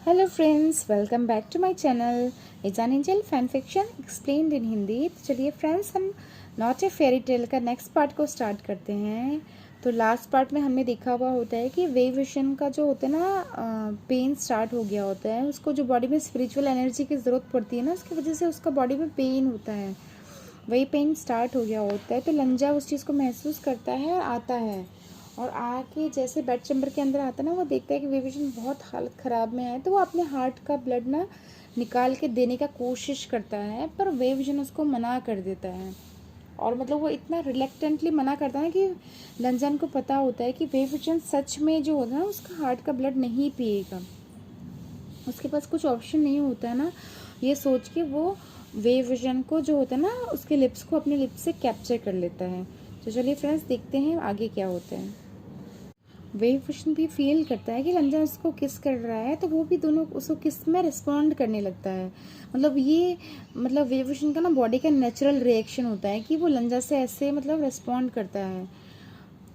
Hello friends, welcome back to my channel Izan angel fan fiction explained in Hindi. तो चलिए friends, हम not a fairy tale का next part को start करते हैं। तो लास्ट पार्ट में हमने देखा हुआ होता है कि वे विजन का जो होता है ना, पेन स्टार्ट हो गया होता है। उसको जो बॉडी में स्पिरिचुअल एनर्जी की ज़रूरत पड़ती है ना, उसकी वजह से उसका बॉडी में पेन होता है। वही पेन स्टार्ट हो गया होता है। तो लंजा उस चीज़ को महसूस करता है, आता है और आके जैसे बेड चैम्बर के अंदर आता है ना, वो देखता है कि विवेशन बहुत हालत ख़राब में है। तो वो अपने हार्ट का ब्लड ना निकाल के देने का कोशिश करता है, पर विवेशन उसको मना कर देता है। और मतलब वो इतना रिलेक्टेंटली मना करता है कि लंजन को पता होता है कि विवेशन सच में जो होता है ना, उसका हार्ट का ब्लड नहीं पिएगा। उसके पास कुछ ऑप्शन नहीं होता है ना, ये सोच के वो विजन को जो होता है ना, उसके लिप्स को अपने लिप्स से कैप्चर कर लेता है। तो चलिए फ्रेंड्स, देखते हैं आगे क्या होता है। विजन भी फील करता है कि लंजन उसको किस कर रहा है, तो वो भी दोनों उसको किस में रिस्पॉन्ड करने लगता है। मतलब ये मतलब विजन का ना बॉडी का नेचुरल रिएक्शन होता है कि वो लंजा से ऐसे मतलब रिस्पॉन्ड करता है।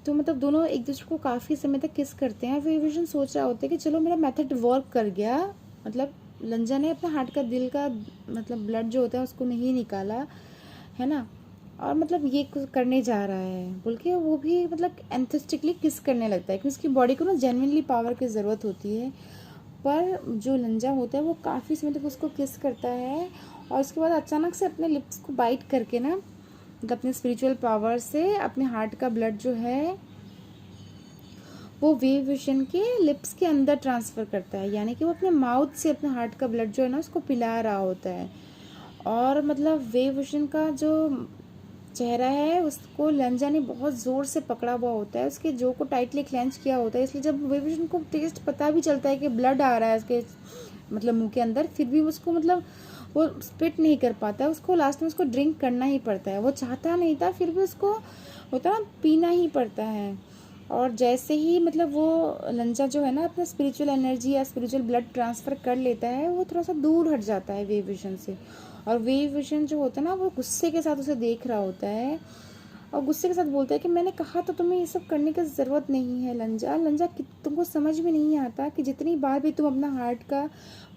तो मतलब दोनों एक दूसरे को काफ़ी समय तक किस करते हैं। विजन सोच रहा होता है कि चलो मेरा मेथड वर्क कर गया, मतलब लंजा ने अपना हार्ट का दिल का मतलब ब्लड जो होता है उसको नहीं निकाला है ना, और मतलब ये कुछ करने जा रहा है बोल के वो भी मतलब एंथेस्टिकली किस करने लगता है, क्योंकि उसकी बॉडी को ना जेन्युइनली पावर की ज़रूरत होती है। पर जो लंजा होता है वो काफ़ी समय तक उसको किस करता है, और उसके बाद अचानक से अपने लिप्स को बाइट करके ना, मतलब अपने स्पिरिचुअल पावर से अपने हार्ट का ब्लड जो है वो विजन के लिप्स के अंदर ट्रांसफ़र करता है। यानी कि वो अपने माउथ से अपने हार्ट का ब्लड जो है ना उसको पिला रहा होता है। और मतलब विजन का जो चेहरा है उसको लंजा ने बहुत ज़ोर से पकड़ा हुआ होता है, उसके जो को टाइटली क्लेंच किया होता है। इसलिए जब विजन को टेस्ट पता भी चलता है कि ब्लड आ रहा है उसके मतलब मुंह के अंदर, फिर भी उसको मतलब वो स्पिट नहीं कर पाता, उसको लास्ट में उसको ड्रिंक करना ही पड़ता है। वो चाहता नहीं था, फिर भी उसको होता ना पीना ही पड़ता है। और जैसे ही मतलब वो लंजा जो है ना अपना स्पिरिचुअल एनर्जी या स्पिरिचुअल ब्लड ट्रांसफ़र कर लेता है, वो थोड़ा सा दूर हट जाता है वे विजन से। और वे विजन जो होता है ना, वो गुस्से के साथ उसे देख रहा होता है और गुस्से के साथ बोलता है कि मैंने कहा तो तुम्हें ये सब करने की ज़रूरत नहीं है लंजा। लंजा तुमको समझ में नहीं आता कि जितनी बार भी तुम अपना हार्ट का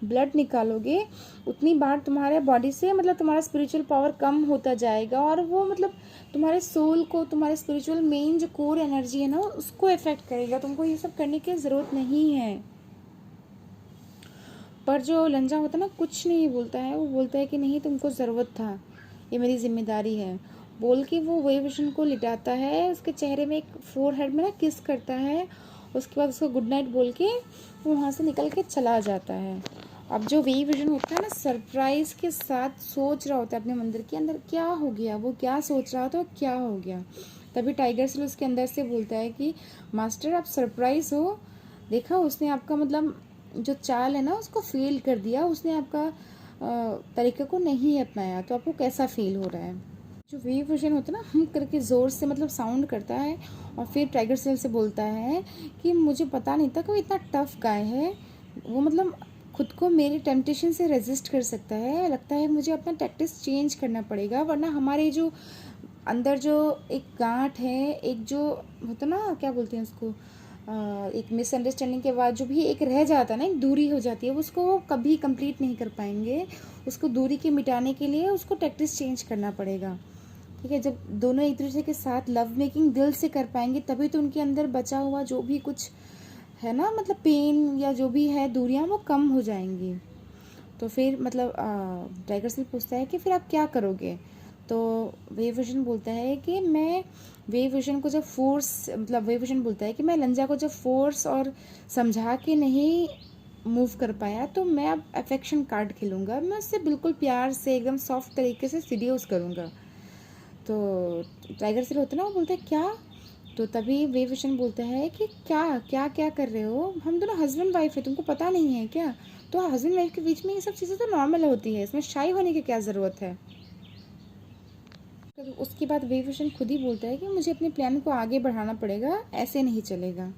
ब्लड निकालोगे, उतनी बार तुम्हारे बॉडी से मतलब तुम्हारा स्पिरिचुअल पावर कम होता जाएगा, और वो मतलब तुम्हारे सोल को, तुम्हारे स्पिरिचुअल मेन जो कोर एनर्जी है ना, उसको इफेक्ट करेगा। तुमको ये सब करने की ज़रूरत नहीं है। पर जो लंजा होता है ना, कुछ नहीं बोलता है। वो बोलता है कि नहीं, तुमको ज़रूरत था, ये मेरी जिम्मेदारी है बोल के वो वही विजन को लिटाता है, उसके चेहरे में एक फोरहेड में ना किस करता है। उसके बाद उसको गुड नाइट बोल के वो वहाँ से निकल के चला जाता है। अब जो वे विजन होता है ना, सरप्राइज के साथ सोच रहा होता है अपने मंदिर के अंदर क्या हो गया, वो क्या सोच रहा था, क्या हो गया। तभी टाइगर सिल उसके अंदर से बोलता है कि मास्टर, आप सरप्राइज हो, देखा उसने आपका मतलब जो चाल है ना उसको फेल कर दिया, उसने आपका तरीके को नहीं अपनाया, तो आपको कैसा फील हो रहा है। जो वे वर्जन होता है ना, हम करके ज़ोर से मतलब साउंड करता है, और फिर टाइगर सेल से बोलता है कि मुझे पता नहीं था कि वो इतना टफ गाय है। वो मतलब खुद को मेरे टेम्पटेशन से रेजिस्ट कर सकता है। लगता है मुझे अपना टैक्टिस चेंज करना पड़ेगा, वरना हमारे जो अंदर जो एक गांठ है, एक जो होता ना, क्या बोलते हैं उसको, एक मिसअंडरस्टैंडिंग के बाद जो भी एक रह जाता है ना, एक दूरी हो जाती है, उसको वो कभी कंप्लीट नहीं कर पाएंगे। उसको दूरी के मिटाने के लिए उसको टैक्टिस चेंज करना पड़ेगा। ठीक है, जब दोनों एक दूसरे के साथ लव मेकिंग दिल से कर पाएंगे, तभी तो उनके अंदर बचा हुआ जो भी कुछ है ना, मतलब पेन या जो भी है दूरियां, वो कम हो जाएंगी। तो फिर मतलब टाइगर सिंह पूछता है कि फिर आप क्या करोगे। तो वे विजन बोलता है कि मैं वे विजन को जब फोर्स मतलब वे विजन बोलता है कि मैं लंजा को जब फोर्स और समझा के नहीं मूव कर पाया, तो मैं अब अफेक्शन कार्ड खेलूँगा। मैं उससे बिल्कुल प्यार से एकदम सॉफ्ट तरीके से सीड्यूस करूँगा। तो टाइगर सिल होता है ना, वो बोलता है क्या। तो तभी वे विशन बोलता है कि क्या क्या क्या कर रहे हो, हम दोनों हस्बैंड वाइफ है, तुमको पता नहीं है क्या। तो हस्बैंड वाइफ के बीच में ये सब चीज़ें तो नॉर्मल होती है, इसमें शाई होने की क्या ज़रूरत है। तो उसके बाद वे विशन खुद ही बोलता है कि मुझे अपने प्लान को आगे बढ़ाना पड़ेगा, ऐसे नहीं चलेगा।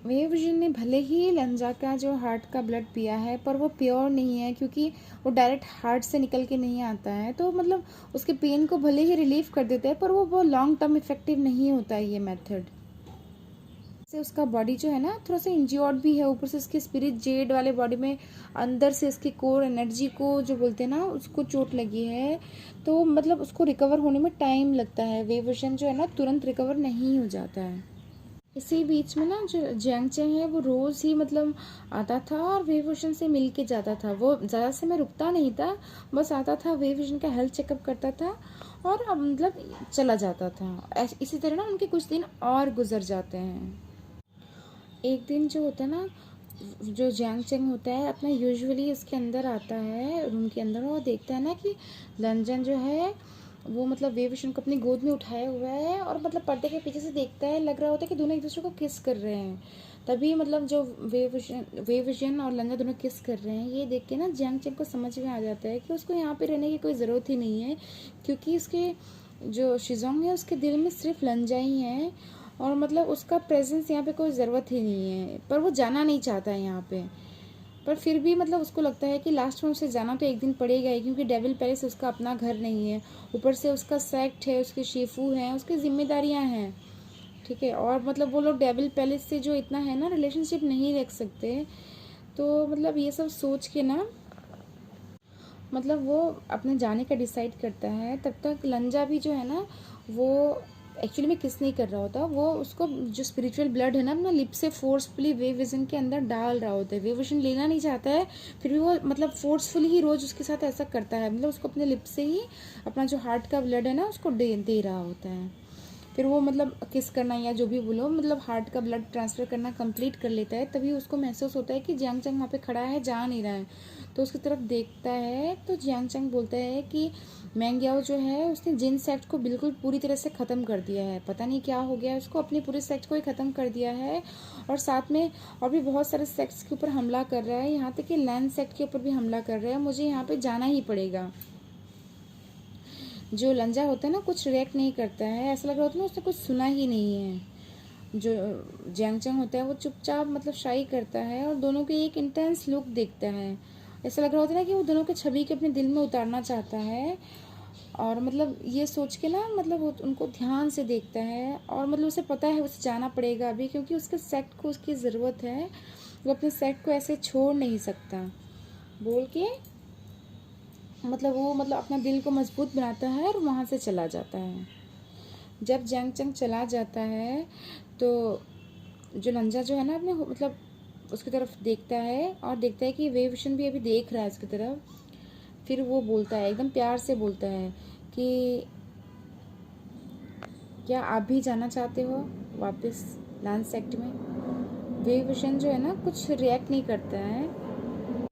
वेवजिन ने भले ही लंजा का जो हार्ट का ब्लड पिया है, पर वो प्योर नहीं है, क्योंकि वो डायरेक्ट हार्ट से निकल के नहीं आता है। तो मतलब उसके पेन को भले ही रिलीफ कर देता है, पर वो लॉन्ग टर्म इफेक्टिव नहीं होता है ये मेथड। से उसका बॉडी जो है ना थोड़ा सा इंज्योर्ड भी है, ऊपर से उसकी स्पिरिट जेड वाले बॉडी में अंदर से इसकी कोर एनर्जी को जो बोलते हैं ना उसको चोट लगी है, तो मतलब उसको रिकवर होने में टाइम लगता है। वे विजन जो है ना तुरंत रिकवर नहीं हो जाता है। इसी बीच में ना जो जियांग चैंग है वो रोज़ ही मतलब आता था और वे विजन से मिल के जाता था। वो ज़्यादा समय रुकता नहीं था, बस आता था, वे विजन का हेल्थ चेकअप करता था और अब मतलब चला जाता था। इसी तरह ना उनके कुछ दिन और गुजर जाते हैं। एक दिन जो होता है ना, जो जियांग चैंग होता है अपना यूजुअली उसके अंदर आता है रूम के अंदर और देखता है ना कि लंजन जो है वो मतलब वे विशन को अपनी गोद में उठाया हुआ है और मतलब पर्दे के पीछे से देखता है, लग रहा होता है कि दोनों एक दूसरे को किस कर रहे हैं। तभी मतलब जो वे विजन और लंजा दोनों किस कर रहे हैं ये देख के ना जियांग चैंग को समझ में आ जाता है कि उसको यहाँ पे रहने की कोई ज़रूरत ही नहीं है, क्योंकि उसके जो शिजोंग है उसके दिल में सिर्फ लंजा ही है और मतलब उसका प्रेजेंस यहाँ पे कोई ज़रूरत ही नहीं है। पर वो जाना नहीं चाहता है यहाँ पे, पर फिर भी मतलब उसको लगता है कि लास्ट में उसे जाना तो एक दिन पड़ेगा ही, क्योंकि डेविल पैलेस उसका अपना घर नहीं है, ऊपर से उसका सेक्ट है, उसके शेफू हैं, उसकी जिम्मेदारियाँ हैं, ठीक है। और मतलब वो लोग डेविल पैलेस से जो इतना है ना रिलेशनशिप नहीं रख सकते। तो मतलब ये सब सोच के ना मतलब वो अपने जाने का डिसाइड करता है। तब तक लंजा भी जो है ना वो एक्चुअली में किस नहीं कर रहा होता, वो उसको जो स्पिरिचुअल ब्लड है ना अपना लिप से फोर्सफुली वे विजन के अंदर डाल रहा होता है। वे विजन लेना नहीं चाहता है, फिर भी वो मतलब फोर्सफुली ही रोज उसके साथ ऐसा करता है, मतलब उसको अपने लिप से ही अपना जो हार्ट का ब्लड है ना उसको दे रहा होता है। फिर वो मतलब किस करना या जो भी बोलो मतलब हार्ट का ब्लड ट्रांसफ़र करना कंप्लीट कर लेता है। तभी उसको महसूस होता है कि जियांग चैंग वहाँ पे खड़ा है, जा नहीं रहा है, तो उसकी तरफ देखता है तो जियांग चैंग बोलता है कि मैंग याओ जो है उसने जिन सेक्ट को बिल्कुल पूरी तरह से ख़त्म कर दिया है, पता नहीं क्या हो गया है उसको, अपने पूरे सेक्ट को ही ख़त्म कर दिया है और साथ में और भी बहुत सारे सेक्ट्स के ऊपर हमला कर रहा है, यहाँ तक कि लैंड सेक्ट के ऊपर भी हमला कर रहा है। मुझे यहाँ पे जाना ही पड़ेगा। जो लंजा होता है ना कुछ रिएक्ट नहीं करता है, ऐसा लग रहा होता है ना उसने कुछ सुना ही नहीं है। जो जियांग चैंग होता है वो चुपचाप मतलब शाई करता है और दोनों के एक इंटेंस लुक देखता है। ऐसा लग रहा होता है ना कि वो दोनों के छवि के अपने दिल में उतारना चाहता है और मतलब ये सोच के ना मतलब वो उनको ध्यान से देखता है और मतलब उसे पता है उसे जाना पड़ेगा अभी, क्योंकि उसके सेक्ट को उसकी ज़रूरत है, वो अपने सेक्ट को ऐसे छोड़ नहीं सकता बोल के मतलब वो मतलब अपना दिल को मजबूत बनाता है और वहाँ से चला जाता है। जब जियांग चैंग चला जाता है तो जो लंजा जो है ना अपने मतलब उसकी तरफ देखता है और देखता है कि वे विशन भी अभी देख रहा है उसकी तरफ। फिर वो बोलता है, एकदम प्यार से बोलता है कि क्या आप भी जाना चाहते हो वापस लैंड सेक्ट में। वे विशन जो है ना कुछ रिएक्ट नहीं करता है,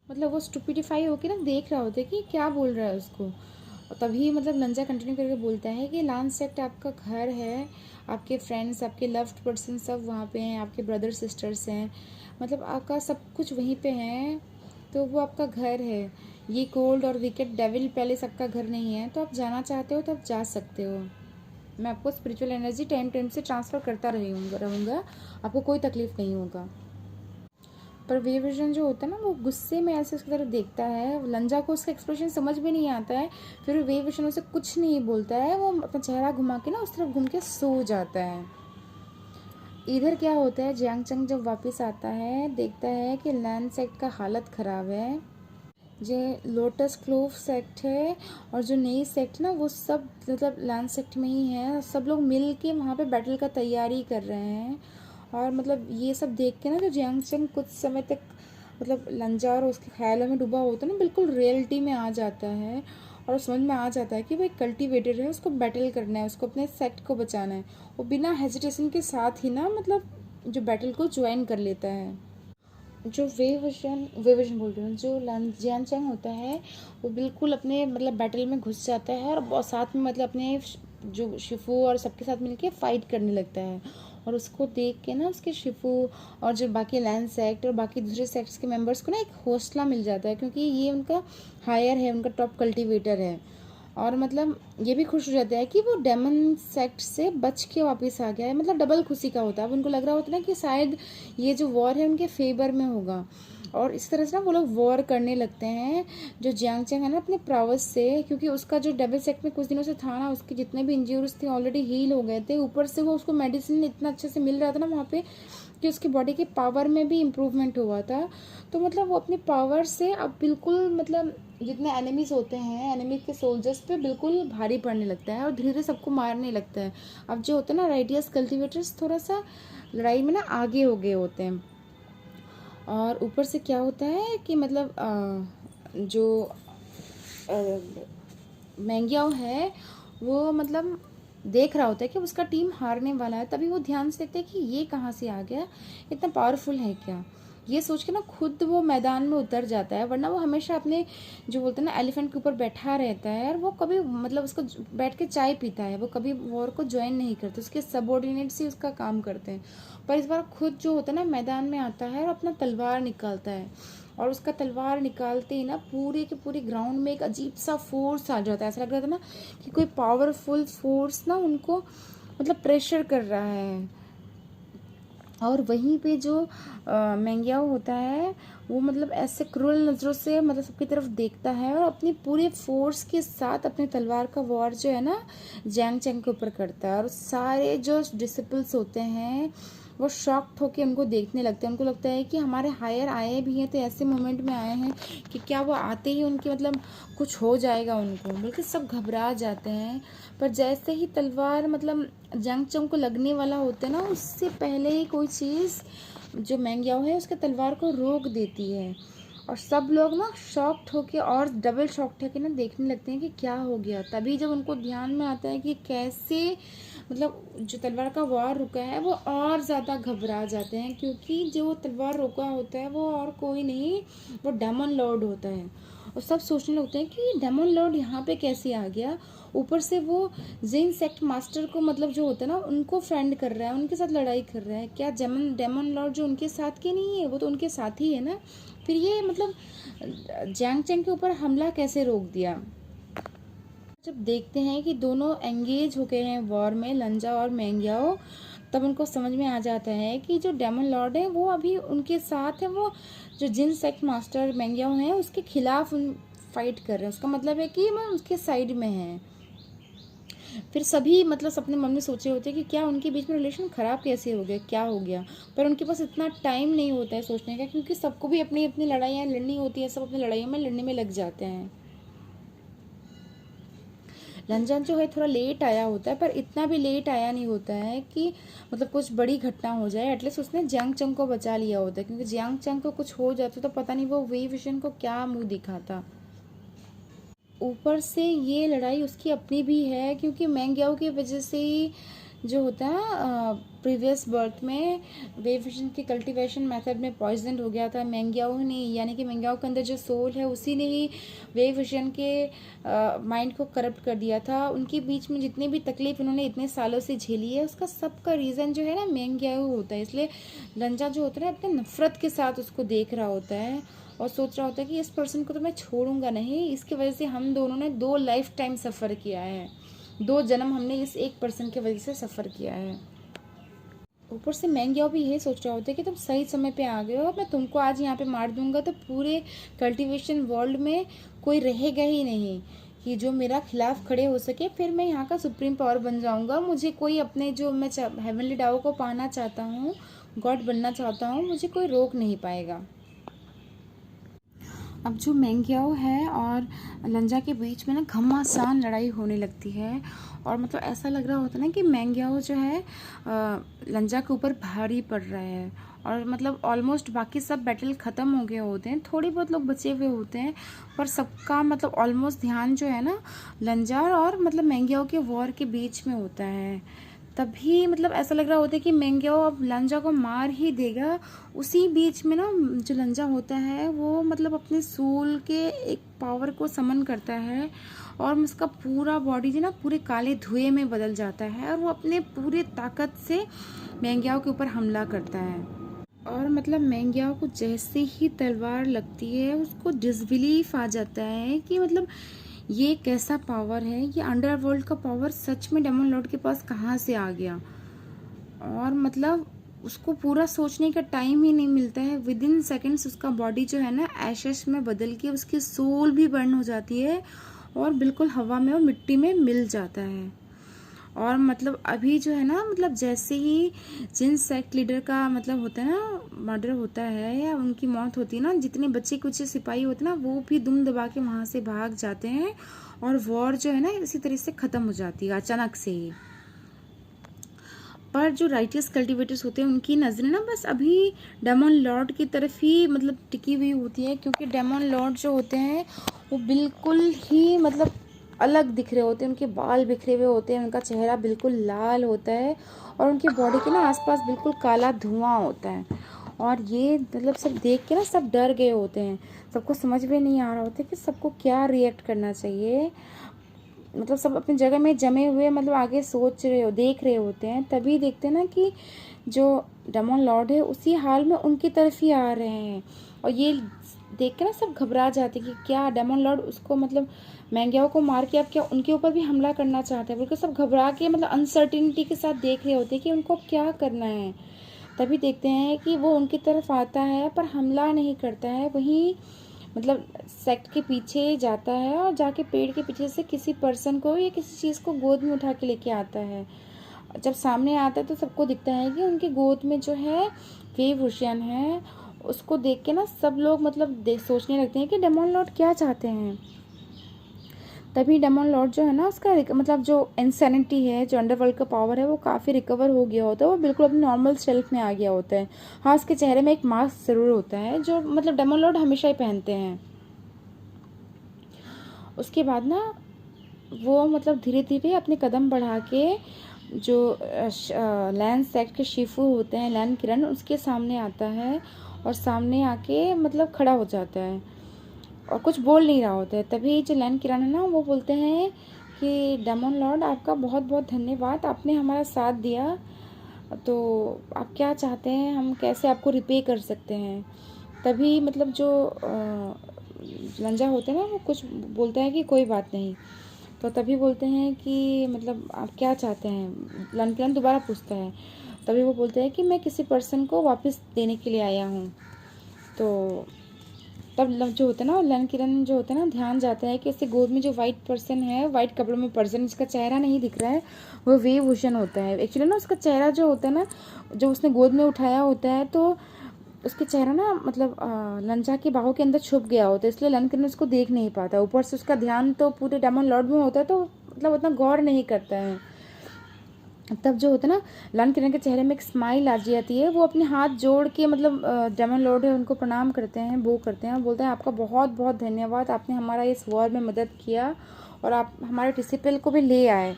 मतलब वो स्टूपिडिफाई होकर ना देख रहा होता है कि क्या बोल रहा है उसको। और तभी मतलब लंजा कंटिन्यू करके बोलता है कि लैंड सेक्ट आपका घर है, आपके फ्रेंड्स, आपके लव्ड पर्सन सब वहाँ पे हैं, आपके ब्रदर सिस्टर्स हैं, मतलब आपका सब कुछ वहीं पे है, तो वो आपका घर है। ये कोल्ड और विकेट डेविल पैलेस आपका घर नहीं है, तो आप जाना चाहते हो तो आप जा सकते हो। मैं आपको स्पिरिचुअल एनर्जी टाइम टाइम से ट्रांसफ़र करता रहूँगा, आपको कोई तकलीफ़ नहीं होगा। पर वे विजन जो होता है ना वो गुस्से में ऐसे उसकी तरफ देखता है, लंजा को उसका एक्सप्रेशन समझ में नहीं आता है, फिर वे विजन उसे कुछ नहीं बोलता है, वो अपना चेहरा घुमा के ना उस तरफ घूम के सो जाता है। इधर क्या होता है, जियांग चैंग जब वापस आता है देखता है कि लैंड सेक्ट का हालत ख़राब है। जो लोटस क्लोव सेक्ट है और जो नई सेक्ट ना वो सब मतलब लैंड सेक्ट में ही है, सब लोग मिल के वहाँ पे बैटल का तैयारी कर रहे हैं। और मतलब ये सब देख के ना जो जियांग चैंग कुछ समय तक मतलब लंजा और उसके ख्यालों में डूबा होता है ना, बिल्कुल रियलिटी में आ जाता है और समझ में आ जाता है कि वो एक कल्टिवेटर है, उसको बैटल करना है, उसको अपने सेक्ट को बचाना है। वो बिना हेजिटेशन के साथ ही ना मतलब जो बैटल को ज्वाइन कर लेता है। जो वे विजन बोल रही हूँ, जो जियांग चैंग होता है वो बिल्कुल अपने मतलब बैटल में घुस जाता है और बहुत साथ में मतलब अपने जो शिफू और सबके साथ मिलके फाइट करने लगता है। और उसको देख के ना उसके शिफू और जो बाकी लैंड सेक्ट और बाकी दूसरे सेक्ट्स के मेंबर्स को ना एक हौसला मिल जाता है, क्योंकि ये उनका हायर है, उनका टॉप कल्टिवेटर है। और मतलब ये भी खुश हो जाता है कि वो डेमन सेक्ट से बच के वापस आ गया है, मतलब डबल खुशी का होता है। अब उनको लग रहा होता है ना कि शायद ये जो वॉर है उनके फेवर में होगा और इस तरह से ना वो लोग वॉर करने लगते हैं। जो जियांग चैंग है ना अपने प्रावस से, क्योंकि उसका जो डबल सेक्ट में कुछ दिनों से था ना, उसके जितने भी इंजरीज थे ऑलरेडी हील हो गए थे, ऊपर से वो उसको मेडिसिन इतना अच्छे से मिल रहा था ना वहाँ पे कि उसकी बॉडी के पावर में भी इम्प्रूवमेंट हुआ था। तो मतलब वो अपनी पावर से अब बिल्कुल मतलब जितने एनिमीज होते हैं, एनिमी के सोल्जर्स पे बिल्कुल भारी पड़ने लगता है और धीरे धीरे सबको मारने लगता है। अब जो होता है ना राइडियस कल्टिवेटर्स थोड़ा सा लड़ाई में ना आगे हो गए होते हैं। और ऊपर से क्या होता है कि मतलब जो मैंग्याओ है वो मतलब देख रहा होता है कि उसका टीम हारने वाला है, तभी वो ध्यान से देखते हैं कि ये कहाँ से आ गया, इतना पावरफुल है क्या। ये सोच के ना खुद वो मैदान में उतर जाता है, वरना वो हमेशा अपने जो बोलते हैं ना एलिफेंट के ऊपर बैठा रहता है और वो कभी मतलब उसको बैठ के चाय पीता है, वो कभी वॉर को ज्वाइन नहीं करता, उसके सबऑर्डिनेट्स ही उसका काम करते हैं। पर इस बार खुद जो होता है ना मैदान में आता है और अपना तलवार निकालता है, और उसका तलवार निकालते ही ना पूरे के पूरे ग्राउंड में एक अजीब सा फोर्स आ जाता है। ऐसा लग रहा था ना कि कोई पावरफुल फोर्स ना उनको मतलब प्रेशर कर रहा है। और वहीं पे जो मैंग्याओ होता है वो मतलब ऐसे क्रूर नज़रों से मतलब सबकी तरफ देखता है और अपनी पूरे फोर्स के साथ अपने तलवार का वार जो है ना जैंग चैंग के ऊपर करता है। और सारे जो डिसिपल्स होते हैं वो शॉक्ड होके उनको देखने लगते हैं। उनको लगता है कि हमारे हायर आए भी हैं तो ऐसे मोमेंट में आए हैं कि क्या वो आते ही उनके मतलब कुछ हो जाएगा उनको, बल्कि सब घबरा जाते हैं। पर जैसे ही तलवार मतलब जंग चंग को लगने वाला होता है ना, उससे पहले ही कोई चीज़ जो मैंग्याओ है उसके तलवार को रोक देती है। और सब लोग ना शॉक्ड होके और डबल शॉक्ड होके ना देखने लगते हैं कि क्या हो गया। तभी जब उनको ध्यान में आता है कि कैसे मतलब जो तलवार का वार रुका है, वो और ज़्यादा घबरा जाते हैं, क्योंकि जो तलवार रोका होता है वो और कोई नहीं, वो डेमन लॉर्ड होता है। और सब सोचने लगते हैं कि डेमन लॉर्ड यहाँ पे कैसे आ गया। ऊपर से वो जिन सेक्ट मास्टर को मतलब जो होता है ना उनको फ्रेंड कर रहा है, उनके साथ लड़ाई कर रहा है। क्या डेमन लॉर्ड जो उनके साथ के नहीं है, वो तो उनके साथ ही है ना। फिर ये मतलब जैंग चैंग के ऊपर हमला कैसे रोक दिया। जब देखते हैं कि दोनों एंगेज हो गए हैं वॉर में, लंजा और मैंग्याओ, तब उनको समझ में आ जाता है कि जो डेमन लॉर्ड है वो अभी उनके साथ है, वो जो जिन सेक्ट मास्टर मैंग्याओ हैं उसके खिलाफ फाइट कर रहे हैं। उसका मतलब है कि वो उसके साइड में हैं। फिर सभी मतलब अपने मन में सोचे होते हैं कि क्या उनके बीच में रिलेशन ख़राब कैसे हो गया, क्या हो गया। पर उनके पास इतना टाइम नहीं होता है सोचने का, क्योंकि सबको भी अपनी अपनी लड़ाइयाँ लड़नी होती है, सब अपनी लड़ाइयों में लड़ने में लग जाते हैं। लंजन जो है थोड़ा लेट आया होता है, पर इतना भी लेट आया नहीं होता है कि मतलब कुछ बड़ी घटना हो जाए। एटलीस्ट उसने जियांग चंग को बचा लिया होता है, क्योंकि जियांग चंग को कुछ हो जाता तो पता नहीं वो वेई विशन को क्या मुंह दिखाता। ऊपर से ये लड़ाई उसकी अपनी भी है, क्योंकि मैंग्याओ की वजह से ही जो होता है प्रीवियस बर्थ में वेव विजन के कल्टीवेशन मेथड में पॉइजन हो गया था मैंग्याओ ने, यानी कि मैंग्याओ के अंदर जो सोल है उसी ने ही वेव विजन के माइंड को करप्ट कर दिया था। उनके बीच में जितनी भी तकलीफ उन्होंने इतने सालों से झेली है, उसका सबका रीज़न जो है ना मैंग्याओ होता है। इसलिए लंजा जो होता है अपने नफरत के साथ उसको देख रहा होता है और सोच रहा होता है कि इस पर्सन को तो मैं छोड़ूंगा नहीं, इसकी वजह से हम दोनों ने 2 लाइफ टाइम सफ़र किया है, 2 जन्म हमने इस एक पर्सन की वजह से सफ़र किया है। ऊपर से मैंग्याओ भी यही सोच रहा होता है कि तुम सही समय पे आ गए हो, मैं तुमको आज यहाँ पे मार दूंगा तो पूरे कल्टीवेशन वर्ल्ड में कोई रहेगा ही नहीं कि जो मेरा खिलाफ खड़े हो सके। फिर मैं यहाँ का सुप्रीम पावर बन जाऊँगा, मुझे कोई अपने जो मैं हेवनली डाओ को पाना चाहता हूँ, गॉड बनना चाहता हूँ, मुझे कोई रोक नहीं पाएगा। अब जो मैंग्याओ है और लंजा के बीच में ना घमासान लड़ाई होने लगती है, और मतलब ऐसा लग रहा होता है ना कि मैंग्याओ जो है लंजा के ऊपर भारी पड़ रहा है। और मतलब ऑलमोस्ट बाकी सब बैटल ख़त्म हो गए होते हैं, थोड़ी बहुत लोग बचे हुए होते हैं, पर सबका मतलब ऑलमोस्ट ध्यान जो है ना लंजा और मतलब मैंग्याओ के वॉर के बीच में होता है। तभी मतलब ऐसा लग रहा होता है कि मैंग्याओ अब लंजा को मार ही देगा। उसी बीच में ना जो लंजा होता है वो मतलब अपने सोल के एक पावर को समन करता है, और उसका पूरा बॉडी जो ना पूरे काले धुएं में बदल जाता है, और वो अपने पूरे ताकत से मैंग्याओ के ऊपर हमला करता है। और मतलब मैंग्याओ को जैसे ही तलवार लगती है उसको डिसबिलीफ आ जाता है कि मतलब ये कैसा पावर है, ये अंडरवर्ल्ड का पावर सच में डेमन लॉर्ड के पास कहाँ से आ गया। और मतलब उसको पूरा सोचने का टाइम ही नहीं मिलता है, विद इन सेकेंड्स उसका बॉडी जो है ना एशेस में बदल के उसकी सोल भी बर्न हो जाती है और बिल्कुल हवा में और मिट्टी में मिल जाता है। और मतलब अभी जो है ना, मतलब जैसे ही जिन सेक्ट लीडर का मतलब होता है ना मर्डर होता है या उनकी मौत होती है ना, जितने बच्चे कुछ सिपाही होते हैं ना, वो भी दुम दबा के वहाँ से भाग जाते हैं और वॉर जो है ना इसी तरह से ख़त्म हो जाती है अचानक से ही। पर जो राइटियस कल्टिवेटर्स होते हैं उनकी नज़रें ना बस अभी डेमन लॉर्ड की तरफ ही मतलब टिकी हुई होती है, क्योंकि डेमन लॉर्ड जो होते हैं वो बिल्कुल ही मतलब अलग दिख रहे होते हैं, उनके बाल बिखरे हुए होते हैं, उनका चेहरा बिल्कुल लाल होता है और उनकी बॉडी के ना आसपास बिल्कुल काला धुआं होता है। और ये मतलब सब देख के ना सब डर गए होते हैं, सबको समझ में नहीं आ रहा होता कि सबको क्या रिएक्ट करना चाहिए। मतलब सब अपनी जगह में जमे हुए मतलब आगे सोच रहे हो, देख रहे होते हैं, तभी देखते हैं ना कि जो डेमन लॉर्ड है उसी हाल में उनकी तरफ ही आ रहे हैं। और ये देख के ना सब घबरा जाते हैं कि क्या डेमन लॉर्ड उसको मतलब मैंग्याओ को मार के अब क्या उनके ऊपर भी हमला करना चाहते हैं, बिल्कुल सब घबरा के मतलब अनसर्टिनिटी के साथ देख रहे होते हैं कि उनको क्या करना है। तभी देखते हैं कि वो उनकी तरफ आता है पर हमला नहीं करता है, वहीं मतलब सेक्ट के पीछे जाता है और जाके पेड़ के पीछे से किसी पर्सन को या किसी चीज़ को गोद में उठा के लेके आता है। जब सामने आता है तो सबको दिखता है कि उनकी गोद में जो है वेवहुशियन है। उसको देख के ना सब लोग मतलब सोचने लगते हैं कि डेमन लॉर्ड क्या चाहते हैं। तभी डेमन लॉर्ड जो है ना उसका मतलब जो इंसैनिटी है, जो अंडरवर्ल्ड का पावर है, वो काफ़ी रिकवर हो गया होता है, वो बिल्कुल अपनी नॉर्मल सेल्फ में आ गया होता है। हाँ, उसके चेहरे में एक मास्क ज़रूर होता है जो मतलब डेमन लॉर्ड हमेशा ही पहनते हैं। उसके बाद ना वो मतलब धीरे धीरे अपने कदम बढ़ा के जो लैंड सेक्ट के शिफू होते हैं, लैंड किरण, उसके सामने आता है और सामने आके मतलब खड़ा हो जाता है और कुछ बोल नहीं रहा होता है। तभी जो लैंड किरण है ना वो बोलते हैं कि डेमन लॉर्ड आपका बहुत बहुत धन्यवाद, आपने हमारा साथ दिया, तो आप क्या चाहते हैं, हम कैसे आपको रिपे कर सकते हैं। तभी मतलब जो लंजा होते हैं ना वो कुछ बोलता है कि कोई बात नहीं। तो तभी बोलते हैं कि मतलब आप क्या चाहते हैं, लंकिरन दोबारा पूछता है। तभी वो बोलते हैं कि मैं किसी पर्सन को वापस देने के लिए आया हूँ। तो तब जो होता है ना लंकिरन जो होता है ना ध्यान जाता है कि उसके गोद में जो वाइट पर्सन है, वाइट कपड़ों में पर्सन, जिसका चेहरा नहीं दिख रहा है, वो वेवभूषण होता है। एक्चुअली ना उसका चेहरा जो होता है ना, जो उसने गोद में उठाया होता है, तो उसके चेहरा ना मतलब लंजा की बाहों के अंदर छुप गया होता है, इसलिए लंकिरन उसको देख नहीं पाता। ऊपर से उसका ध्यान तो पूरे डेमन लॉर्ड में होता है, तो मतलब उतना गौर नहीं करता है। तब जो होता है ना लंकिरन के चेहरे में एक स्माइल आ जाती है, वो अपने हाथ जोड़ के मतलब डेमन लॉर्ड है उनको प्रणाम करते हैं, वो करते हैं, बोलते हैं आपका बहुत बहुत धन्यवाद, आपने हमारा इस वॉर में मदद किया और आप हमारे डिसिपल को भी ले आए,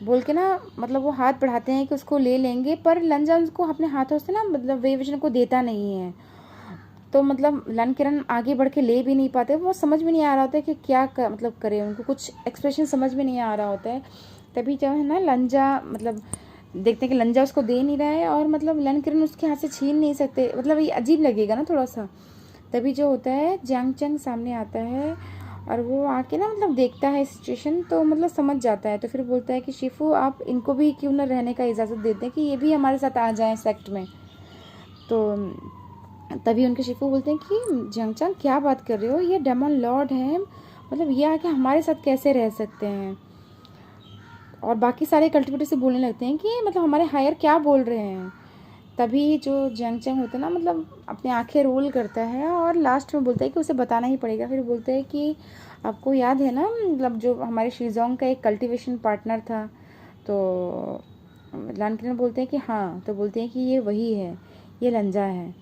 बोल के ना मतलब वो हाथ बढ़ाते हैं कि उसको ले लेंगे, पर लंजा उसको अपने हाथों से ना मतलब वेवविजन को देता नहीं है। तो मतलब लंकिरन आगे बढ़ के ले भी नहीं पाते, वो समझ में नहीं आ रहा होता है कि क्या मतलब करे, उनको कुछ एक्सप्रेशन समझ में नहीं आ रहा होता है। तभी जो है ना लंजा मतलब देखते हैं कि लंजा उसको दे नहीं रहा है और मतलब लंकिरन उसके हाथ से छीन नहीं सकते, मतलब ये अजीब लगेगा ना थोड़ा सा। तभी जो होता है जियांग चंग सामने आता है और वो आके ना मतलब देखता है सिचुएशन, तो मतलब समझ जाता है। तो फिर बोलता है कि शिफू आप इनको भी क्यों ना रहने का इजाज़त देते हैं कि ये भी हमारे साथ आ जाएं सेक्ट में। तो तभी उनके शिफू बोलते हैं कि जियांग चंग क्या बात कर रहे हो, ये डेमन लॉर्ड है, मतलब ये आके हमारे साथ कैसे रह सकते हैं। और बाकी सारे कल्टिवेटर से बोलने लगते हैं कि मतलब हमारे हायर क्या बोल रहे हैं। तभी जो जियांग चंग होता है ना मतलब अपनी आंखें रोल करता है और लास्ट में बोलता है कि उसे बताना ही पड़ेगा। फिर बोलते हैं कि आपको याद है ना मतलब जो हमारे शीजोंग का एक कल्टीवेशन पार्टनर था। तो लंकिरन बोलते हैं कि हाँ, तो बोलते हैं कि ये वही है, ये लंजा है।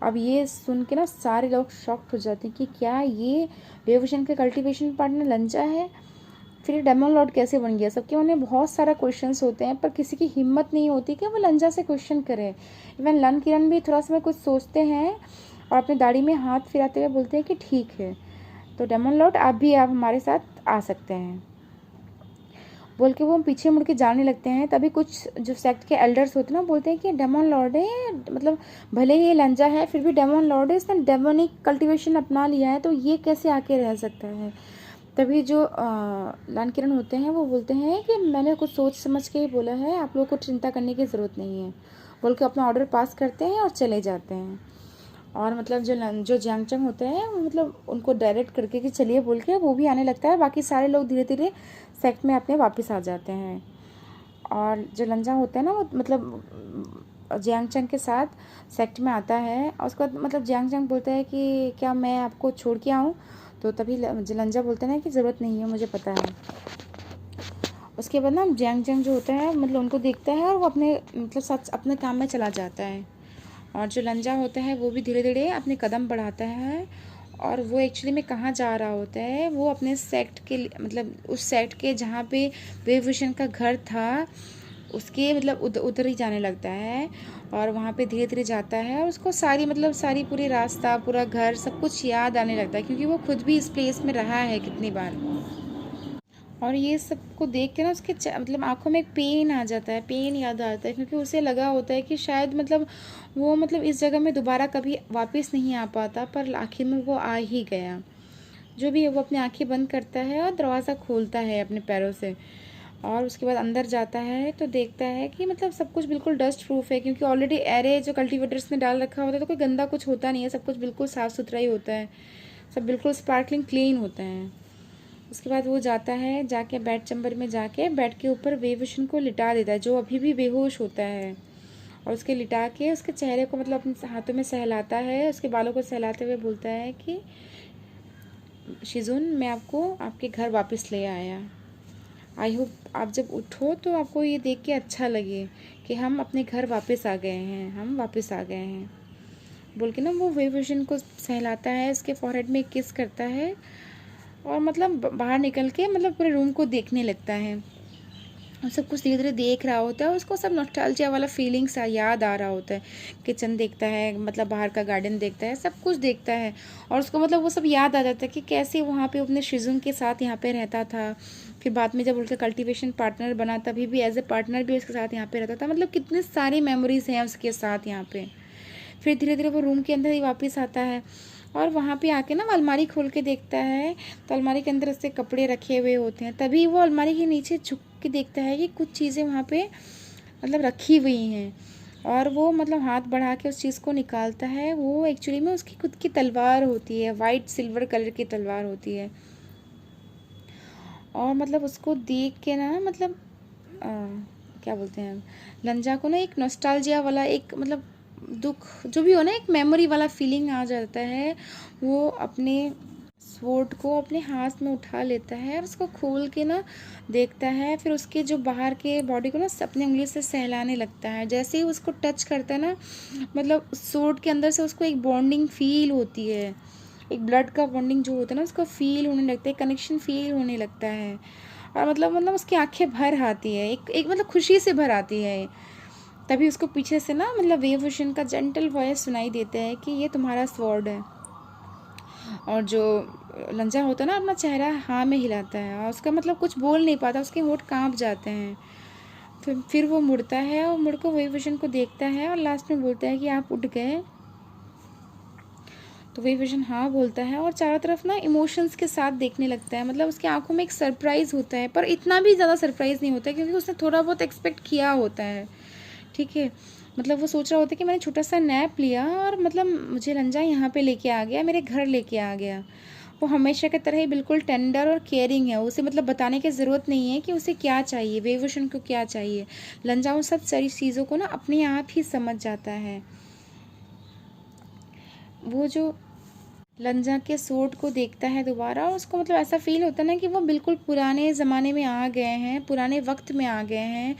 अब ये सुन के ना सारे लोग शॉक्ड हो जाते हैं कि क्या ये वेवोशन का कल्टीवेशन पार्टनर लंजा है, फिर डेमन लॉर्ड कैसे बन गया। सबके मन में बहुत सारा क्वेश्चंस होते हैं पर किसी की हिम्मत नहीं होती कि वो लंजा से क्वेश्चन करे। इवन लंकिरन भी थोड़ा समय कुछ सोचते हैं और अपनी दाढ़ी में हाथ फिराते हुए बोलते हैं कि ठीक है, तो डेमन लॉर्ड आप हमारे साथ आ सकते हैं, बोल के वो पीछे मुड़ के जाने लगते हैं। तभी कुछ जो सेक्ट के एल्डर्स होते हैं ना बोलते हैं कि डेमन लॉर्ड है, मतलब भले ही ये लंजा है फिर भी डेमन लॉर्ड है, इसने डेमोनिक कल्टीवेशन अपना लिया है, तो ये कैसे आके रह सकता है। तभी जो लंकिरन होते हैं वो बोलते हैं कि मैंने कुछ सोच समझ के ही बोला है, आप लोगों को चिंता करने की ज़रूरत नहीं है, बोल के अपना ऑर्डर पास करते हैं और चले जाते हैं। और मतलब जो जियांग चंग होते हैं वो मतलब उनको डायरेक्ट करके कि चलिए बोल के वो भी आने लगता है, बाकी सारे लोग धीरे धीरे सेक्ट में अपने वापस आ जाते हैं। और जो लंजा होता है ना वो मतलब जियांग चंग के साथ सेक्ट में आता है और उसके बाद मतलब जियांग चंग बोलता है कि क्या मैं आपको छोड़ के आऊँ, तो तभी लंजा बोलता है ना कि ज़रूरत नहीं है, मुझे पता है। उसके बाद ना जियांग चंग जो होता है मतलब उनको देखता है और वो अपने मतलब साथ अपने काम में चला जाता है। और जो लंजा होता है वो भी धीरे धीरे अपने कदम बढ़ाता है और वो एक्चुअली में कहाँ जा रहा होता है, वो अपने सेक्ट के मतलब उस सेक्ट के जहाँ पे वेवभूषण का घर था उसके मतलब उधर ही जाने लगता है। और वहाँ पे धीरे धीरे जाता है और उसको सारी मतलब सारी पूरी रास्ता पूरा घर सब कुछ याद आने लगता है, क्योंकि वो खुद भी इस प्लेस में रहा है कितनी बार। और ये सब को देख के ना उसके मतलब आंखों में एक पेन आ जाता है, पेन याद आता है, क्योंकि उसे लगा होता है कि शायद मतलब वो मतलब इस जगह में दोबारा कभी वापस नहीं आ पाता, पर आखिर में वो आ ही गया। जो भी है वो अपनी आंखें बंद करता है और दरवाज़ा खोलता है अपने पैरों से। और उसके बाद अंदर जाता है तो देखता है कि मतलब सब कुछ बिल्कुल डस्ट प्रूफ है, क्योंकि ऑलरेडी एरे जो कल्टीवेटर्स ने डाल रखा होता है तो कोई गंदा कुछ होता नहीं है, सब कुछ बिल्कुल साफ़ सुथरा ही होता है, सब बिल्कुल स्पार्कलिंग क्लीन होता है। उसके बाद वो जाता है, जाके बेड चैम्बर में जाके बेड के ऊपर वेवभूषण को लिटा देता है जो अभी भी बेहोश होता है। और उसके लिटा के उसके चेहरे को मतलब अपने हाथों में सहलाता है, उसके बालों को सहलाते हुए बोलता है कि शिजुन, मैं आपको आपके घर वापस ले आया। आई होप आप जब उठो तो आपको ये देख के अच्छा लगे कि हम अपने घर वापस आ गए हैं, हम वापस आ गए हैं बोल के ना वो वेवभूषण को सहलाता है, उसके फॉरहेड में किस करता है और मतलब बाहर निकल के मतलब पूरे रूम को देखने लगता है और सब कुछ धीरे धीरे देख रहा होता है। उसको सब नॉस्टैल्जिया वाला फीलिंग्स याद आ रहा होता है, किचन देखता है, मतलब बाहर का गार्डन देखता है, सब कुछ देखता है और उसको मतलब वो सब याद आ जाता है कि कैसे वहाँ पे अपने शिजुन के साथ यहाँ पे रहता था। फिर बाद में जब उनका कल्टीवेशन पार्टनर बना तभी भी एज ए पार्टनर भी उसके साथ यहाँ पे रहता था, मतलब कितनी सारी मेमोरीज हैं उसके साथ यहाँ पे। फिर धीरे धीरे वो रूम के अंदर ही वापस आता है और वहाँ पे आके ना अलमारी खोल के देखता है तो अलमारी के अंदर उसके कपड़े रखे हुए होते हैं। तभी वो अलमारी के नीचे झुक के देखता है कि कुछ चीज़ें वहाँ पे मतलब रखी हुई हैं और वो मतलब हाथ बढ़ा के उस चीज़ को निकालता है। वो एक्चुअली में उसकी खुद की तलवार होती है, वाइट सिल्वर कलर की तलवार होती है। और मतलब उसको देख के ना मतलब क्या बोलते हैं, लंजा को ना एक नॉस्टैल्जिया वाला एक मतलब दुख जो भी हो ना, एक मेमोरी वाला फीलिंग आ जाता है। वो अपने स्वॉर्ड को अपने हाथ में उठा लेता है और उसको खोल के ना देखता है, फिर उसके जो बाहर के बॉडी को ना अपनी उंगली से सहलाने लगता है। जैसे ही उसको टच करता है ना मतलब स्वॉर्ड के अंदर से उसको एक बॉन्डिंग फील होती है, एक ब्लड का बॉन्डिंग जो होता है ना उसको फील होने लगता है, कनेक्शन फील होने लगता है। और मतलब उसकी आंखें भर आती है, एक एक मतलब खुशी से भर आती है। तभी उसको पीछे से ना मतलब वेवभूषण का जेंटल वॉइस सुनाई देता है कि ये तुम्हारा स्वॉर्ड है। और जो लंजा होता है ना अपना चेहरा हाँ में हिलाता है और उसका मतलब कुछ बोल नहीं पाता, उसके होंठ कांप जाते हैं। फिर वो मुड़ता है और मुड़ कर वेवभूषण को देखता है और लास्ट में बोलता है कि आप उठ गए। तो वेवभूषण हाँ बोलता है और चारों तरफ ना इमोशंस के साथ देखने लगता है, मतलब उसकी आंखों में एक सरप्राइज़ होता है, पर इतना भी ज़्यादा सरप्राइज़ नहीं होता है क्योंकि उसने थोड़ा बहुत एक्सपेक्ट किया होता है। ठीक है, मतलब वो सोच रहा होता है कि मैंने छोटा सा नैप लिया और मतलब मुझे लंजा यहाँ पे लेके आ गया, मेरे घर लेके आ गया। वो हमेशा की तरह ही बिल्कुल टेंडर और केयरिंग है, उसे मतलब बताने की ज़रूरत नहीं है कि उसे क्या चाहिए, वेवभूषण को क्या चाहिए। लंजा उन सब सारी चीज़ों को ना अपने आप ही समझ जाता है। वो जो लंजा के सूट को देखता है दोबारा और उसको मतलब ऐसा फील होता है ना कि वो बिल्कुल पुराने ज़माने में आ गए हैं, पुराने वक्त में आ गए हैं,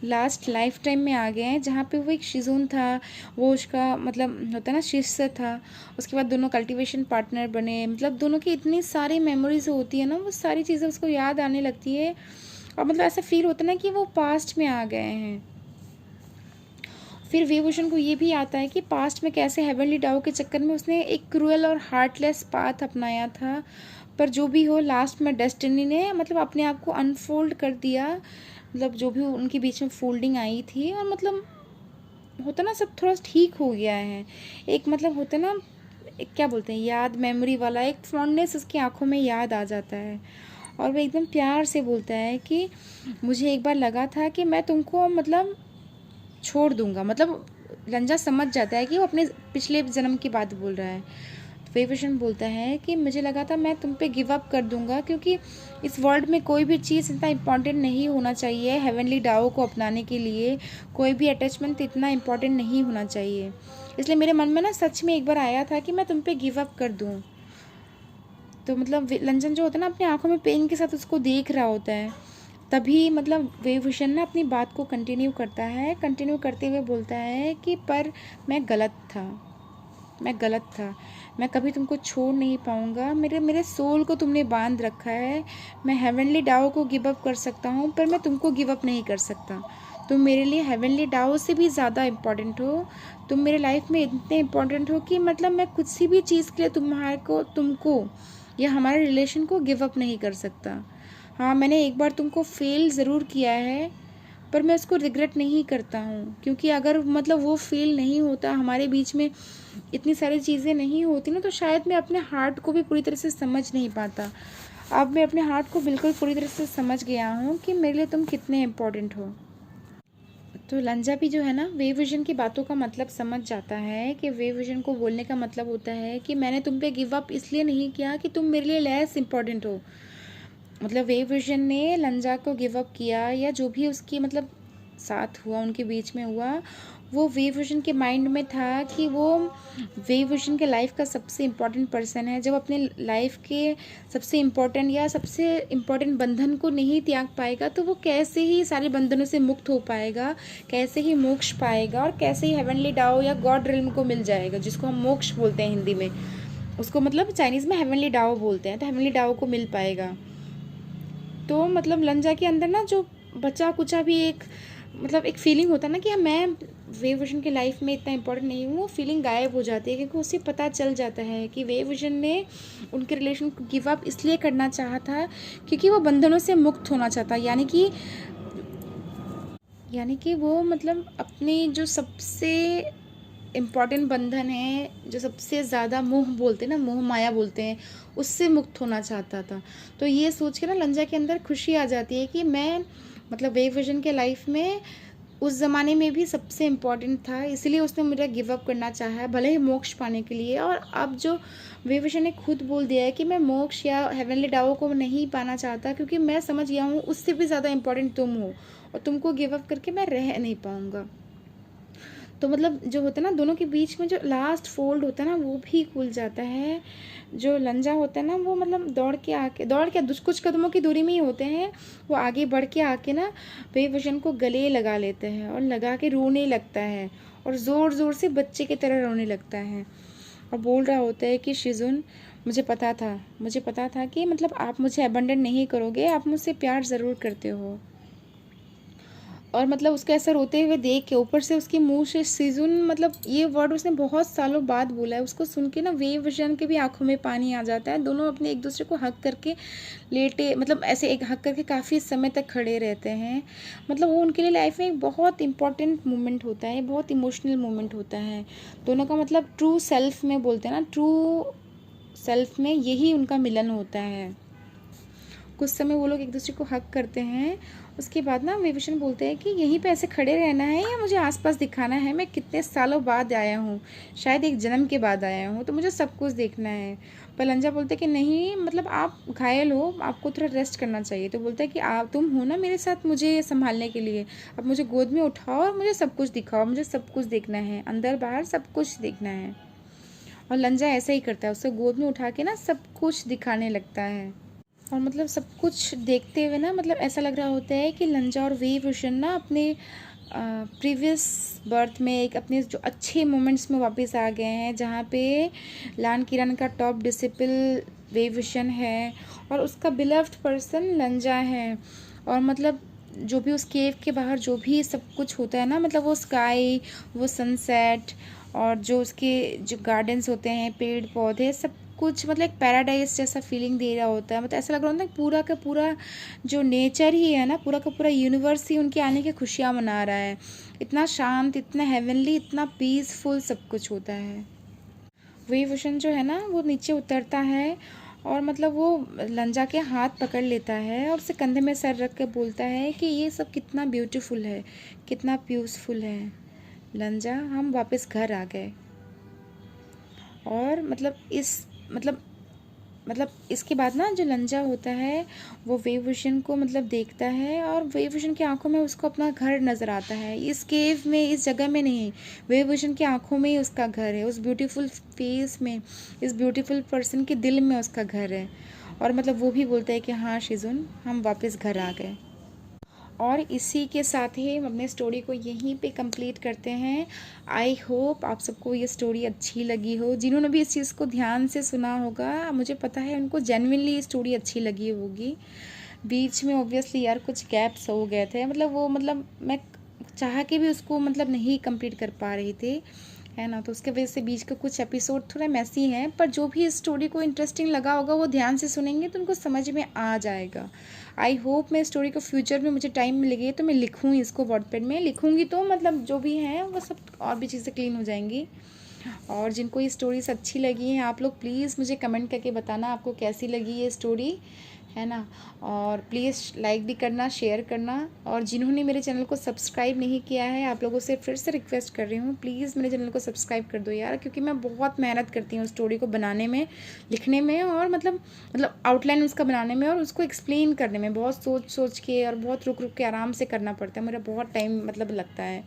लास्ट लाइफ टाइम में आ गए हैं, जहाँ पे वो एक शिजुन था, वो उसका मतलब होता है ना शिष्य था। उसके बाद दोनों कल्टीवेशन पार्टनर बने, मतलब दोनों की इतनी सारी मेमोरीज होती है ना, वो सारी चीज़ें उसको याद आने लगती है और मतलब ऐसा फील होता है ना कि वो पास्ट में आ गए हैं। फिर वेवभूषण को ये भी आता है कि पास्ट में कैसे हेवनली डाउ के चक्कर में उसने एक क्रूअल और हार्टलेस पाथ अपनाया था, पर जो भी हो लास्ट में डेस्टिनी ने मतलब अपने आप को अनफोल्ड कर दिया, मतलब जो भी उनके बीच में फोल्डिंग आई थी और मतलब होता ना सब थोड़ा ठीक हो गया है। एक मतलब होता ना एक क्या बोलते हैं याद, मेमोरी वाला एक फॉन्डनेस उसकी आंखों में याद आ जाता है और वो एकदम प्यार से बोलता है कि मुझे एक बार लगा था कि मैं तुमको मतलब छोड़ दूंगा, मतलब रंजा समझ जाता है कि वो अपने पिछले जन्म की बात बोल रहा है। वेवविशन बोलता है कि मुझे लगा था मैं तुम पे गिव अप कर दूंगा, क्योंकि इस वर्ल्ड में कोई भी चीज़ इतना इम्पॉर्टेंट नहीं होना चाहिए। हेवनली डाओ को अपनाने के लिए कोई भी अटैचमेंट इतना इम्पॉर्टेंट नहीं होना चाहिए। इसलिए मेरे मन में ना सच में एक बार आया था कि मैं तुम पे गिव अप कर दूँ। तो मतलब लंजन जो होता है ना, अपनी आंखों में पेन के साथ उसको देख रहा होता है। तभी मतलब वेवविशन ना अपनी बात को कंटिन्यू करता है। कंटिन्यू करते हुए बोलता है कि पर मैं गलत था, मैं गलत था, मैं कभी तुमको छोड़ नहीं पाऊँगा। मेरे मेरे सोल को तुमने बांध रखा है। मैं हेवनली डाओ को गिव अप कर सकता हूँ, पर मैं तुमको गिव अप नहीं कर सकता। तुम मेरे लिए हेवनली डाओ से भी ज़्यादा इम्पॉर्टेंट हो। तुम मेरे लाइफ में इतने इम्पॉर्टेंट हो कि मतलब मैं कुछ भी चीज़ के लिए तुमको या हमारे रिलेशन को गिव अप नहीं कर सकता। हाँ, मैंने एक बार तुमको फेल ज़रूर किया है, पर मैं उसको रिग्रेट नहीं करता हूँ, क्योंकि अगर मतलब वो फेल नहीं होता, हमारे बीच में इतनी सारी चीज़ें नहीं होती ना, तो शायद मैं अपने हार्ट को भी पूरी तरह से समझ नहीं पाता। अब मैं अपने हार्ट को बिल्कुल पूरी तरह से समझ गया हूँ कि मेरे लिए तुम कितने इम्पोर्टेंट हो। तो लंजा भी जो है ना, वेवविशन की बातों का मतलब समझ जाता है कि वेवविशन को बोलने का मतलब होता है कि मैंने तुम पे गिव अप इसलिए नहीं किया कि तुम मेरे लिए लेस इम्पॉर्टेंट हो। मतलब वेवविशन ने लंजा को गिव अप किया, या जो भी उसकी मतलब साथ हुआ, उनके बीच में हुआ, वो वेवविशन के माइंड में था कि वो वेवविशन के लाइफ का सबसे इम्पोर्टेंट पर्सन है। जब अपने लाइफ के सबसे इम्पोर्टेंट या सबसे इम्पोर्टेंट बंधन को नहीं त्याग पाएगा, तो वो कैसे ही सारे बंधनों से मुक्त हो पाएगा, कैसे ही मोक्ष पाएगा, और कैसे ही हेवनली डाओ या गॉड रिल्म को मिल जाएगा, जिसको हम मोक्ष बोलते हैं हिंदी में। उसको मतलब चाइनीज़ में हेवनली डाओ बोलते हैं, तो हेवनली डाओ को मिल पाएगा। तो मतलब लंजा के अंदर ना जो बचा कुचा भी एक मतलब एक फीलिंग होता है ना कि मैं वेवविशन के लाइफ में इतना इम्पोर्टेंट नहीं हूँ, वो फीलिंग गायब हो जाती है, क्योंकि उसे पता चल जाता है कि वेवविशन ने उनके रिलेशन को गिव अप इसलिए करना चाहा था क्योंकि वो बंधनों से मुक्त होना चाहता। यानी कि वो मतलब अपनी जो सबसे इम्पॉर्टेंट बंधन है, जो सबसे ज़्यादा मोह बोलते हैं ना, मोह माया बोलते हैं, उससे मुक्त होना चाहता था। तो ये सोच के ना लंजा के अंदर खुशी आ जाती है कि मैं मतलब वेवविशन के लाइफ में उस ज़माने में भी सबसे इम्पॉर्टेंट था, इसलिए उसने मुझे गिव अप करना चाहा है, भले ही मोक्ष पाने के लिए। और अब जो वेवविशन ने खुद बोल दिया है कि मैं मोक्ष या हेवनली डाओ को नहीं पाना चाहता, क्योंकि मैं समझ गया हूँ उससे भी ज़्यादा इम्पॉर्टेंट तुम हो, और तुमको गिव अप करके मैं रह नहीं पाऊँगा। तो मतलब जो होता है ना, दोनों के बीच में जो लास्ट फोल्ड होता है ना, वो भी खुल जाता है। जो लंजा होता है ना, वो मतलब दौड़ के कुछ कदमों की दूरी में ही होते हैं, वो आगे बढ़ के आके ना वेवविशन को गले लगा लेते हैं और लगा के रोने लगता है, और ज़ोर ज़ोर से बच्चे की तरह रोने लगता है, और बोल रहा होता है कि शिजुन, मुझे पता था कि मतलब आप मुझे अबंडन नहीं करोगे, आप मुझसे प्यार ज़रूर करते हो। और मतलब उसको ऐसा रोते हुए देख के ऊपर से उसके मुंह से सीजुन, मतलब ये वर्ड उसने बहुत सालों बाद बोला है, उसको सुन के ना वेवविशन के भी आंखों में पानी आ जाता है। दोनों अपने एक दूसरे को हक करके लेटे, मतलब ऐसे एक हक करके काफ़ी समय तक खड़े रहते हैं। मतलब वो उनके लिए लाइफ में एक बहुत इंपॉर्टेंट मोमेंट होता है, बहुत इमोशनल मोमेंट होता है दोनों का। मतलब ट्रू सेल्फ में बोलते हैं ना, ट्रू सेल्फ में यही उनका मिलन होता है। कुछ समय वो लोग एक दूसरे को हक करते हैं। उसके बाद ना वेवविशन बोलते हैं कि यहीं पे ऐसे खड़े रहना है या मुझे आसपास दिखाना है, मैं कितने सालों बाद आया हूँ, शायद एक जन्म के बाद आया हूँ, तो मुझे सब कुछ देखना है। पर लंजा बोलते हैं कि नहीं, मतलब आप घायल हो, आपको थोड़ा रेस्ट करना चाहिए। तो बोलता है कि आप तुम हो ना मेरे साथ मुझे संभालने के लिए, अब मुझे गोद में उठाओ और मुझे सब कुछ दिखाओ, मुझे सब कुछ देखना है, अंदर बाहर सब कुछ देखना है। और लंजा ऐसा ही करता है, उसे गोद में उठा के ना सब कुछ दिखाने लगता है। और मतलब सब कुछ देखते हुए ना, मतलब ऐसा लग रहा होता है कि लंजा और वेवविशन ना अपने प्रीवियस बर्थ में एक अपने जो अच्छे मोमेंट्स में वापस आ गए हैं, जहाँ पे लान किरण का टॉप डिसिपल वेवविशन है और उसका बिलव्ड पर्सन लंजा है। और मतलब जो भी उस केव के बाहर जो भी सब कुछ होता है ना, मतलब वो स्काई, वो सनसेट, और जो उसके जो गार्डन्स होते हैं, पेड़ पौधे, सब कुछ मतलब एक पैराडाइज जैसा फीलिंग दे रहा होता है। मतलब ऐसा लग रहा होता है पूरा का पूरा जो नेचर ही है ना, पूरा का पूरा यूनिवर्स ही उनके आने की खुशियाँ मना रहा है। इतना शांत, इतना हेवनली, इतना पीसफुल सब कुछ होता है। वेवविशन जो है ना, वो नीचे उतरता है और मतलब वो लंजा के हाथ पकड़ लेता है और उसे कंधे में सर रख के बोलता है कि ये सब कितना ब्यूटीफुल है, कितना पीसफुल है। लंजा, हम वापस घर आ गए। और मतलब इसके बाद ना जो लंजा होता है वो वेवभूषण को मतलब देखता है, और वेवभूषण की आंखों में उसको अपना घर नज़र आता है। इस केव में, इस जगह में नहीं, वेवभूषण की आंखों में ही उसका घर है, उस ब्यूटीफुल फेस में, इस ब्यूटीफुल पर्सन के दिल में उसका घर है। और मतलब वो भी बोलता है कि हाँ शिजुन, हम वापस घर आ गए। और इसी के साथ ही हम अपने स्टोरी को यहीं पे कंप्लीट करते हैं। आई होप आप सबको ये स्टोरी अच्छी लगी हो। जिन्होंने भी इस चीज़ को ध्यान से सुना होगा, मुझे पता है उनको जेन्युइनली ये स्टोरी अच्छी लगी होगी। बीच में ऑब्वियसली यार कुछ गैप्स हो गए थे, मतलब मैं चाह के भी उसको मतलब नहीं कंप्लीट कर पा रही थी, है ना। तो उसके वजह से बीच के कुछ एपिसोड थोड़ा मैसी हैं, पर जो भी इस स्टोरी को इंटरेस्टिंग लगा होगा वो ध्यान से सुनेंगे तो उनको समझ में आ जाएगा। आई होप मैं स्टोरी को फ्यूचर में मुझे टाइम मिलेगी तो मैं लिखूँ इसको, वॉटपैड में लिखूँगी तो मतलब जो भी हैं वो सब और भी चीज़ें क्लीन हो जाएंगी। और जिनको ये स्टोरीज अच्छी लगी हैं, आप लोग प्लीज़ मुझे कमेंट करके बताना आपको कैसी लगी ये स्टोरी, है ना। और प्लीज़ लाइक भी करना, शेयर करना। और जिन्होंने मेरे चैनल को सब्सक्राइब नहीं किया है, आप लोगों से फिर से रिक्वेस्ट कर रही हूँ, प्लीज़ मेरे चैनल को सब्सक्राइब कर दो यार, क्योंकि मैं बहुत मेहनत करती हूँ स्टोरी को बनाने में, लिखने में, और मतलब आउटलाइन उसका बनाने में और उसको एक्सप्लेन करने में बहुत सोच सोच के और बहुत रुक रुक के आराम से करना पड़ता है। मेरा बहुत टाइम मतलब लगता है।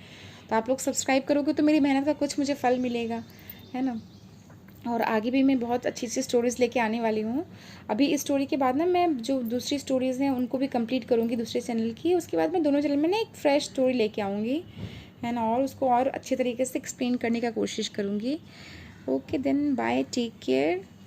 तो आप लोग सब्सक्राइब करोगे तो मेरी मेहनत का कुछ मुझे फल मिलेगा, है ना। और आगे भी मैं बहुत अच्छी अच्छी स्टोरीज़ लेके आने वाली हूँ। अभी इस स्टोरी के बाद ना मैं जो दूसरी स्टोरीज़ हैं उनको भी कंप्लीट करूँगी दूसरे चैनल की। उसके बाद मैं दोनों चैनल में ना एक फ़्रेश स्टोरी लेके आऊँगी, है ना, और उसको और अच्छे तरीके से एक्सप्लेन करने का कोशिश करूँगी। Okay then, bye, take care.